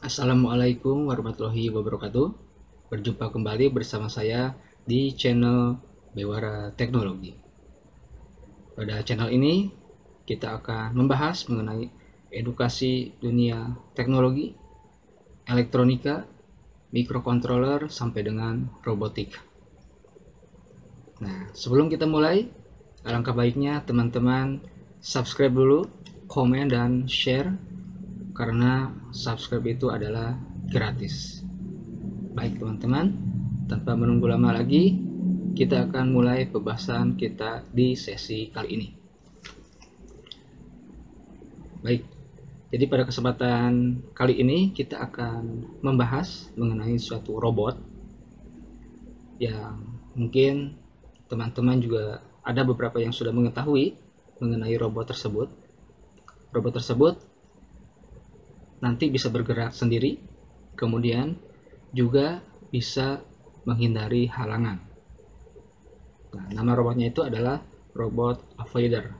Assalamualaikum warahmatullahi wabarakatuh. Berjumpa kembali bersama saya di channel Bewara Teknologi. Pada channel ini kita akan membahas mengenai edukasi dunia teknologi, elektronika, mikrokontroler sampai dengan robotik. Nah, sebelum kita mulai, alangkah baiknya teman-teman subscribe dulu, komen dan share karena subscribe itu adalah gratis. Baik teman-teman, tanpa menunggu lama lagi, kita akan mulai pembahasan kita di sesi kali ini. Baik, jadi pada kesempatan kali ini kita akan membahas mengenai suatu robot yang mungkin teman-teman juga ada beberapa yang sudah mengetahui mengenai robot tersebut. Robot tersebut nanti bisa bergerak sendiri, kemudian juga bisa menghindari halangan. Nah, nama robotnya itu adalah robot avoider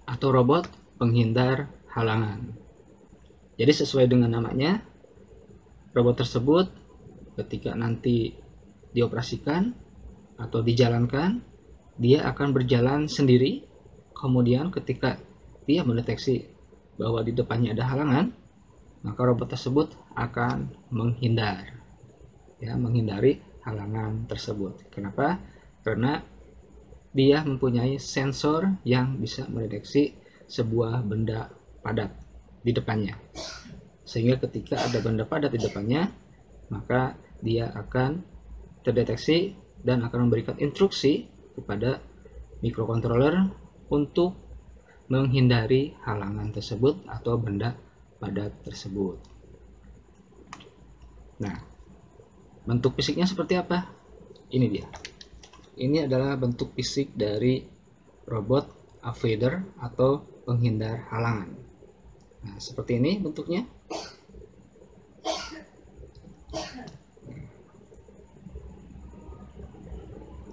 atau robot penghindar halangan. Jadi sesuai dengan namanya, robot tersebut ketika nanti dioperasikan atau dijalankan, dia akan berjalan sendiri. Kemudian ketika dia mendeteksi bahwa di depannya ada halangan, maka robot tersebut akan menghindar, ya, menghindari halangan tersebut. Kenapa? Karena dia mempunyai sensor yang bisa mendeteksi sebuah benda padat di depannya, sehingga ketika ada benda padat di depannya, maka dia akan terdeteksi dan akan memberikan instruksi kepada mikrokontroler untuk menghindari halangan tersebut atau benda padat tersebut. Nah, bentuk fisiknya seperti apa? Ini dia. Ini adalah bentuk fisik dari robot avoider atau penghindar halangan. Nah, seperti ini bentuknya.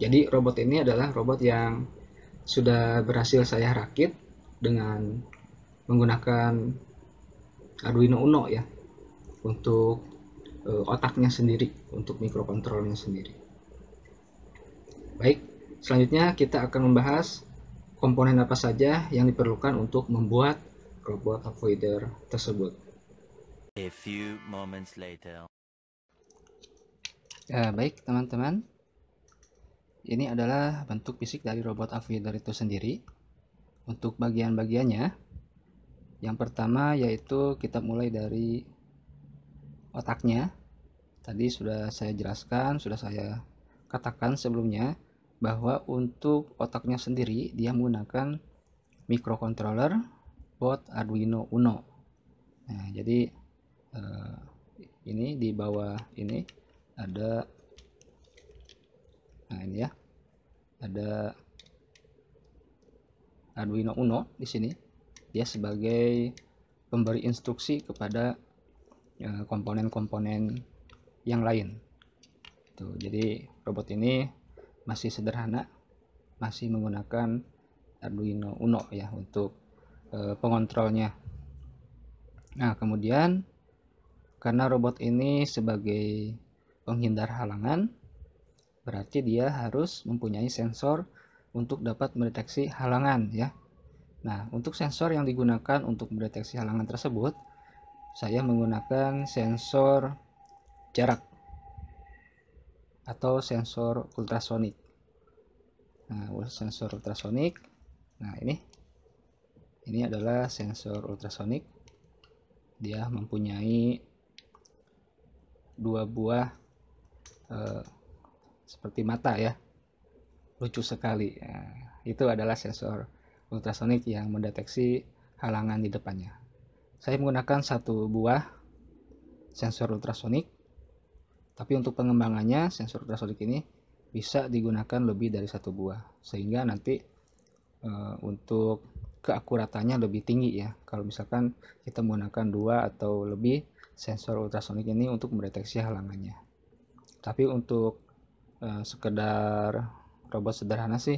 Jadi robot ini adalah robot yang sudah berhasil saya rakit dengan menggunakan Arduino Uno ya, untuk otaknya sendiri, untuk mikrokontrolnya sendiri. Baik, selanjutnya kita akan membahas komponen apa saja yang diperlukan untuk membuat robot avoider tersebut. A few moments later. Ya, baik teman-teman. Ini adalah bentuk fisik dari robot avoider itu sendiri. Untuk bagian-bagiannya, yang pertama yaitu kita mulai dari otaknya. Tadi sudah saya jelaskan, sudah saya katakan sebelumnya bahwa untuk otaknya sendiri dia menggunakan mikrokontroler board Arduino Uno. Nah, jadi ini di bawah ini ada, nah ini ya, ada Arduino Uno di sini. Dia sebagai pemberi instruksi kepada komponen-komponen yang lain. Tuh, jadi robot ini masih sederhana, masih menggunakan Arduino Uno ya untuk pengontrolnya. Nah, kemudian karena robot ini sebagai penghindar halangan, berarti dia harus mempunyai sensor untuk dapat mendeteksi halangan ya. Nah, untuk sensor yang digunakan untuk mendeteksi halangan tersebut, saya menggunakan sensor jarak atau sensor ultrasonik. Nah, sensor ultrasonik. Nah, ini adalah sensor ultrasonik. Dia mempunyai dua buah seperti mata ya, lucu sekali. Nah, itu adalah sensor ultrasonik yang mendeteksi halangan di depannya. Saya menggunakan satu buah sensor ultrasonik, tapi untuk pengembangannya sensor ultrasonik ini bisa digunakan lebih dari satu buah, sehingga nanti untuk keakuratannya lebih tinggi ya kalau misalkan kita menggunakan dua atau lebih sensor ultrasonik ini untuk mendeteksi halangannya. Tapi untuk sekedar robot sederhana sih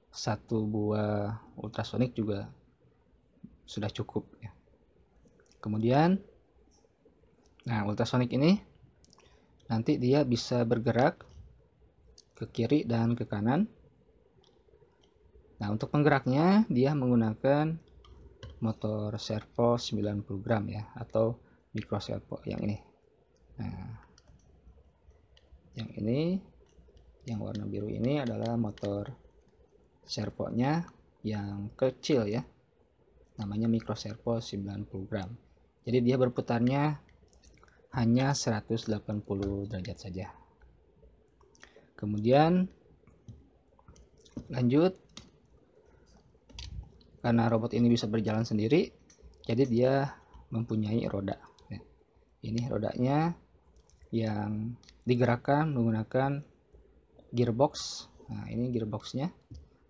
satu buah ultrasonik juga sudah cukup ya. Kemudian Nah, ultrasonic ini nanti dia bisa bergerak ke kiri dan ke kanan. Nah, untuk penggeraknya dia menggunakan motor servo 90 gram ya, atau micro servo yang ini. Nah, yang warna biru ini adalah motor servonya yang kecil ya, namanya micro servo 90 gram. Jadi dia berputarnya hanya 180 derajat saja. Kemudian lanjut, karena robot ini bisa berjalan sendiri, jadi dia mempunyai roda. Ini rodanya yang digerakkan menggunakan gearbox. Nah, ini gearboxnya,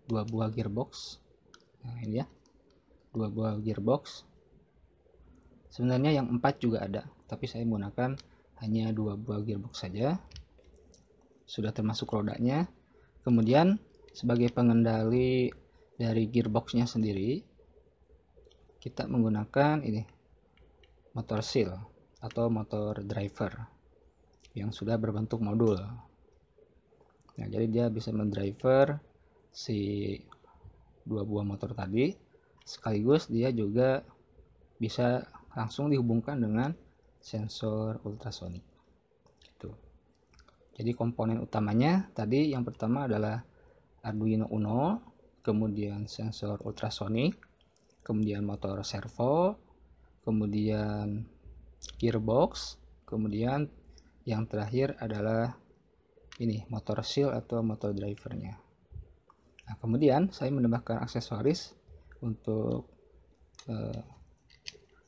2 buah gearbox. Nah, ini ya, 2 buah gearbox. Sebenarnya yang 4 juga ada, tapi saya menggunakan hanya 2 buah gearbox saja. Sudah termasuk rodanya. Kemudian sebagai pengendali dari gearboxnya sendiri, kita menggunakan ini motor seal atau motor driver yang sudah berbentuk modul. Nah, jadi dia bisa mendriver si 2 buah motor tadi, sekaligus dia juga bisa langsung dihubungkan dengan sensor ultrasonik. Itu. Jadi komponen utamanya tadi yang pertama adalah Arduino Uno, kemudian sensor ultrasonik, kemudian motor servo, kemudian gearbox, kemudian yang terakhir adalah ini motor seal atau motor drivernya. Nah, kemudian saya menambahkan aksesoris untuk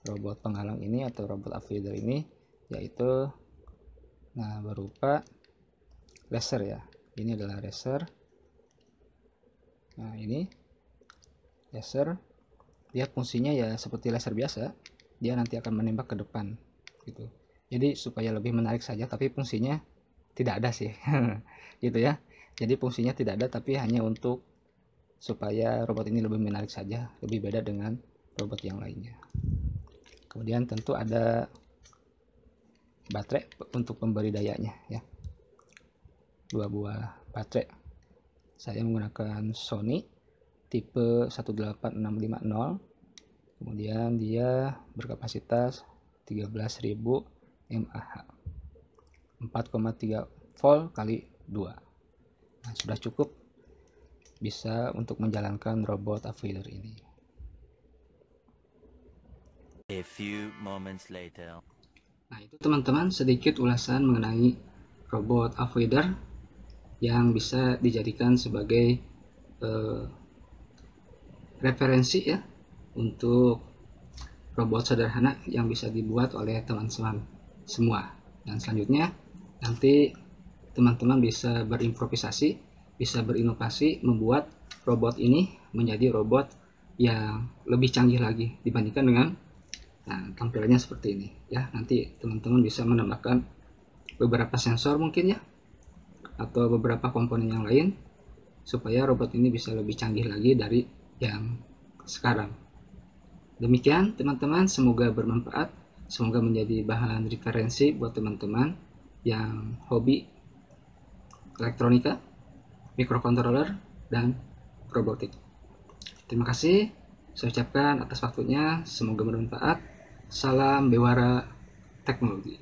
robot penghalang ini atau robot avoider ini, yaitu berupa laser ya. Ini adalah laser. Nah, ini laser, dia fungsinya ya seperti laser biasa, dia nanti akan menembak ke depan gitu. Jadi supaya lebih menarik saja, tapi fungsinya tidak ada sih. Gitu ya. Jadi fungsinya tidak ada, tapi hanya untuk supaya robot ini lebih menarik saja, lebih beda dengan robot yang lainnya. Kemudian tentu ada baterai untuk pemberi dayanya ya, 2 buah baterai. Saya menggunakan Sony tipe 18650, kemudian dia berkapasitas 13.000 mAh, 4,3 volt kali 2. Nah, sudah cukup bisa untuk menjalankan robot avoider ini. A few moments later. Nah, itu teman-teman sedikit ulasan mengenai robot avoider yang bisa dijadikan sebagai referensi ya untuk robot sederhana yang bisa dibuat oleh teman-teman semua. Dan selanjutnya nanti teman-teman bisa berimprovisasi, bisa berinovasi membuat robot ini menjadi robot yang lebih canggih lagi dibandingkan dengan tampilannya seperti ini ya. Nanti teman-teman bisa menambahkan beberapa sensor mungkin ya, atau beberapa komponen yang lain supaya robot ini bisa lebih canggih lagi dari yang sekarang. Demikian teman-teman, semoga bermanfaat, semoga menjadi bahan referensi buat teman-teman yang hobi elektronika, microcontroller, dan robotik. Terima kasih saya ucapkan atas waktunya, semoga bermanfaat. Salam Bewara Teknologi.